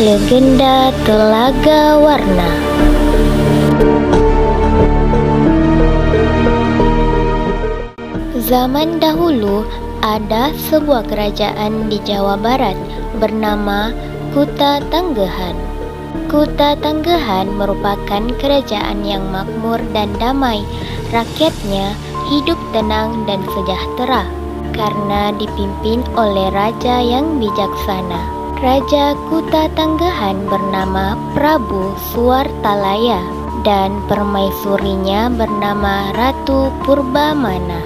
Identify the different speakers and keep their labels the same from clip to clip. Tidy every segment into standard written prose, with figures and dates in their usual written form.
Speaker 1: Legenda Telaga Warna. Zaman dahulu ada sebuah kerajaan di Jawa Barat bernama Kuta Tanggehan. Kuta Tanggehan merupakan kerajaan yang makmur dan damai. Rakyatnya hidup tenang dan sejahtera karena dipimpin oleh raja yang bijaksana. Raja Kuta Tanggehan bernama Prabu Suwartalaya dan permaisurinya bernama Ratu Purbamana.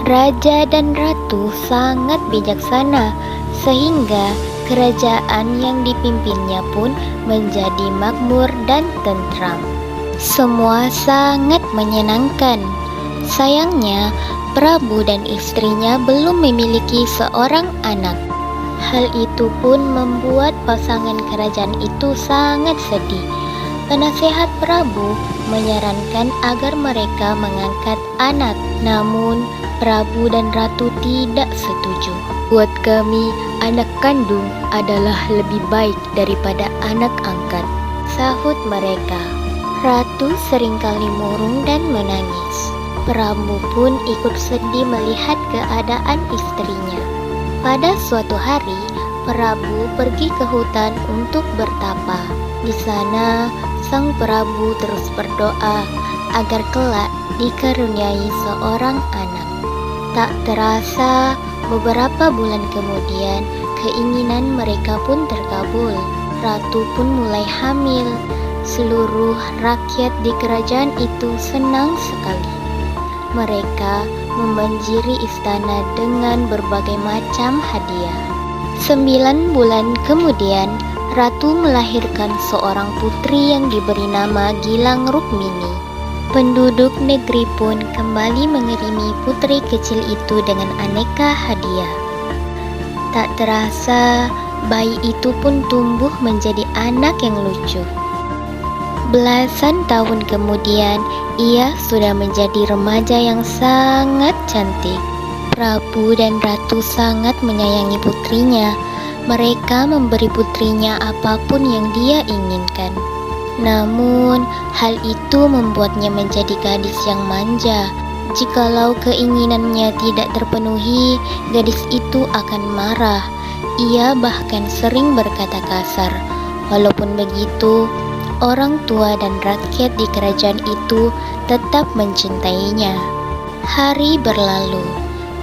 Speaker 1: Raja dan ratu sangat bijaksana sehingga kerajaan yang dipimpinnya pun menjadi makmur dan tentram. Semua sangat menyenangkan. Sayangnya, Prabu dan istrinya belum memiliki seorang anak. Hal itu pun membuat pasangan kerajaan itu sangat sedih. Penasehat Prabu menyarankan agar mereka mengangkat anak, namun Prabu dan Ratu tidak setuju. Buat kami, anak kandung adalah lebih baik daripada anak angkat, sahut mereka. Ratu seringkali murung dan menangis. Prabu pun ikut sedih melihat keadaan istrinya. Pada suatu hari, Prabu pergi ke hutan untuk bertapa. Di sana, sang Prabu terus berdoa agar kelak dikaruniai seorang anak. Tak terasa, beberapa bulan kemudian, keinginan mereka pun terkabul. Ratu pun mulai hamil. Seluruh rakyat di kerajaan itu senang sekali. Mereka membanjiri istana dengan berbagai macam hadiah. 9 bulan kemudian, Ratu melahirkan seorang putri yang diberi nama Gilang Rukmini. Penduduk negeri pun kembali mengirimi putri kecil itu dengan aneka hadiah. Tak terasa, bayi itu pun tumbuh menjadi anak yang lucu. Belasan tahun kemudian, ia sudah menjadi remaja yang sangat cantik. Prabu dan Ratu sangat menyayangi putrinya. Mereka memberi putrinya apapun yang dia inginkan. Namun, hal itu membuatnya menjadi gadis yang manja. Jikalau keinginannya tidak terpenuhi, gadis itu akan marah. Ia bahkan sering berkata kasar. Walaupun begitu, orang tua dan rakyat di kerajaan itu tetap mencintainya. Hari berlalu,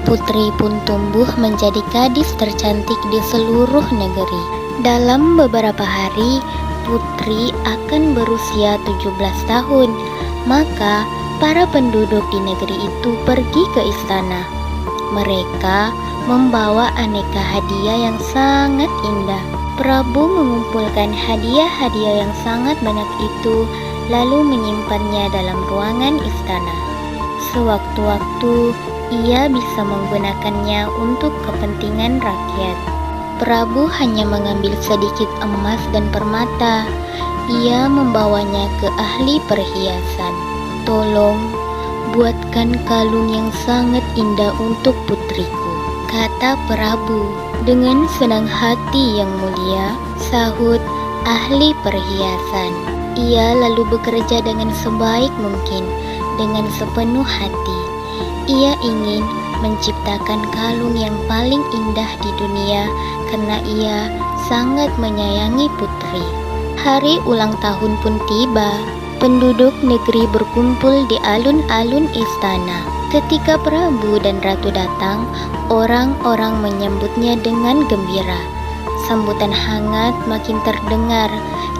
Speaker 1: putri pun tumbuh menjadi gadis tercantik di seluruh negeri. Dalam beberapa hari, putri akan berusia 17 tahun. Maka para penduduk di negeri itu pergi ke istana. Mereka membawa aneka hadiah yang sangat indah. Prabu mengumpulkan hadiah-hadiah yang sangat banyak itu, lalu menyimpannya dalam ruangan istana. Sewaktu-waktu, ia bisa menggunakannya untuk kepentingan rakyat. Prabu hanya mengambil sedikit emas dan permata. Ia membawanya ke ahli perhiasan. "Tolong, buatkan kalung yang sangat indah untuk putriku," kata Prabu. "Dengan senang hati yang mulia," sahut ahli perhiasan. Ia lalu bekerja dengan sebaik mungkin, dengan sepenuh hati. Ia ingin menciptakan kalung yang paling indah di dunia karena ia sangat menyayangi putri. Hari ulang tahun pun tiba. Penduduk negeri berkumpul di alun-alun istana. Ketika Prabu dan Ratu datang, orang-orang menyambutnya dengan gembira. Sambutan hangat makin terdengar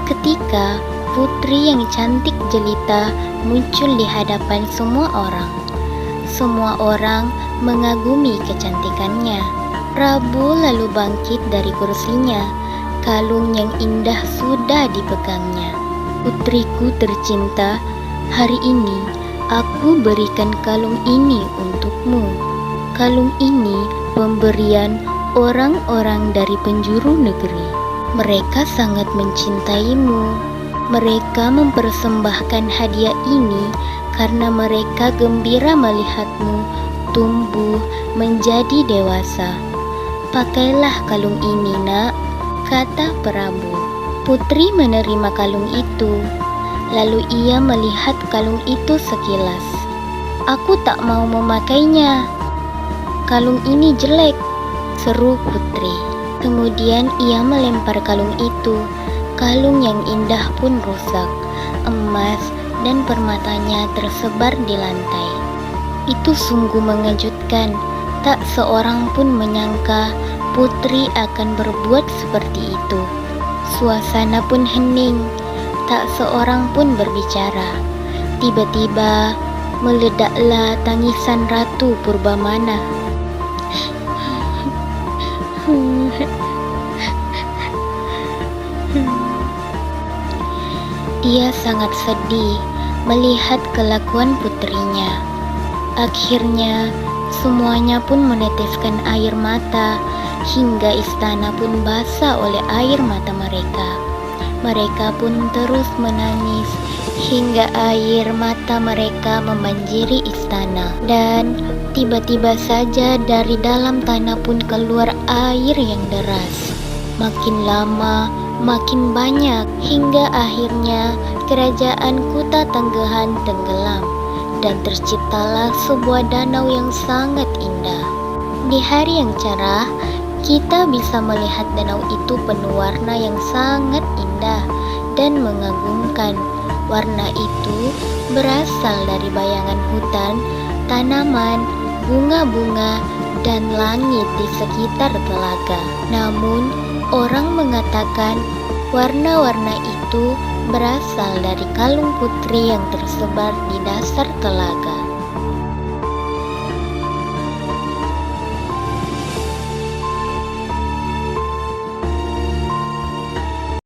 Speaker 1: ketika putri yang cantik jelita muncul di hadapan semua orang. Semua orang mengagumi kecantikannya. Prabu lalu bangkit dari kursinya. Kalung yang indah sudah dipegangnya. "Putriku tercinta, hari ini aku berikan kalung ini untukmu. Kalung ini pemberian orang-orang dari penjuru negeri. Mereka sangat mencintaimu. Mereka mempersembahkan hadiah ini karena mereka gembira melihatmu tumbuh menjadi dewasa. Pakailah kalung ini, nak," kata Prabu. Putri menerima kalung itu. Lalu ia melihat kalung itu sekilas. "Aku tak mau memakainya. Kalung ini jelek," seru Putri. Kemudian ia melempar kalung itu. Kalung yang indah pun rusak. Emas dan permatanya tersebar di lantai. Itu sungguh mengejutkan. Tak seorang pun menyangka Putri akan berbuat seperti itu. Suasana pun hening. Tak seorang pun berbicara. Tiba-tiba meledaklah tangisan Ratu Purbamana. Dia sangat sedih melihat kelakuan putrinya. Akhirnya semuanya pun meneteskan air mata, hingga istana pun basah oleh air mata mereka. Mereka pun terus menangis hingga air mata mereka membanjiri istana. Dan tiba-tiba saja dari dalam tanah pun keluar air yang deras. Makin lama makin banyak, hingga akhirnya kerajaan Kuta Tanggehan tenggelam dan terciptalah sebuah danau yang sangat indah. Di hari yang cerah, kita bisa melihat danau itu penuh warna yang sangat indah dan mengagumkan. Warna itu berasal dari bayangan hutan, tanaman, bunga-bunga, dan langit di sekitar telaga. Namun, orang mengatakan warna-warna itu berasal dari kalung putri yang tersebar di dasar telaga.